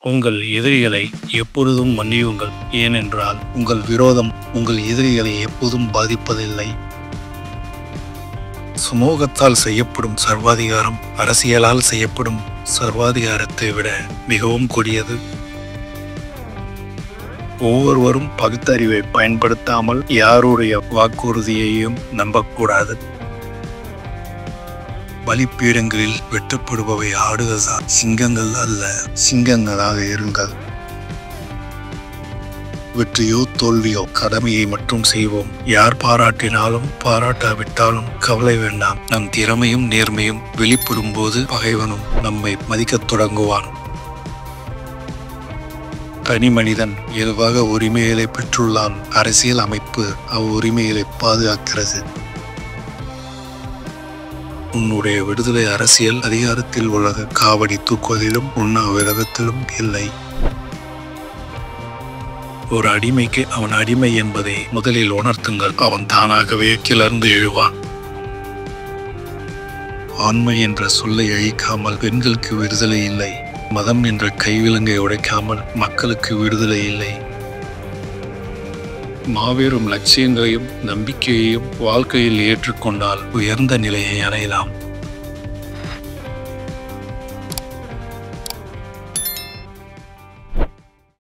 உங்கள் எதிரிகளை எப்பொழுதும் மன்னியுங்கள், ஏனென்றால் உங்கள் விரோதம் உங்கள் எதிரிகளை எப்போதும் பாதிப்பதில்லை. சமூகத்தால் செய்யப்படும் சர்வாதிகாரம் அரசியலால் செய்யப்படும் சர்வாதிகாரத்தை விட மிகவும் கொடியது. ஒவ்வொருவரும் பகுத்தறிவை பயன்படுத்தாமல் யாருடைய வாக்குறுதியையும் நம்பக்கூடாது. பலிப்பீடங்களில் வெட்டப்படுபவை ஆடுகள்தான், சிங்கங்கள் அல்ல. சிங்கங்களாக இருங்கள். வெற்றியோ தோல்வியோ கடமையை மட்டும் செய்வோம். யார் பாராட்டினாலும் பாராட்டாவிட்டாலும் கவலை வேண்டாம். நம் திறமையும் நேர்மையும் வெளிப்படும் போது பகைவனும் நம்மை மதிக்கத் தொடங்குவான். தனி மனிதன் இயல்பாக உரிமைகளை பெற்றுள்ளான். அரசியல் அமைப்பு அவ்வுரிமைகளை பாதுகாக்கிறது. உன்னுடைய விடுதலை அரசியல் அதிகாரத்தில் உள்ளது. காவடி தூக்குவதிலும் உண்ணாவிரதத்திலும் இல்லை. ஒரு அடிமைக்கு அவன் அடிமை என்பதை முதலில் உணர்த்துங்கள். அவன் தானாகவே கிளர்ந்து எழுவான். ஆண்மை என்ற சொல்லை அழிக்காமல் பெண்களுக்கு விடுதலை இல்லை. மதம் என்ற கைவிலங்கை உடைக்காமல் மக்களுக்கு விடுதலை இல்லை. மாபெரும் லட்சியங்களையும் நம்பிக்கையையும் வாழ்க்கையில் ஏற்றுக்கொண்டால் உயர்ந்த நிலையை அடையலாம்.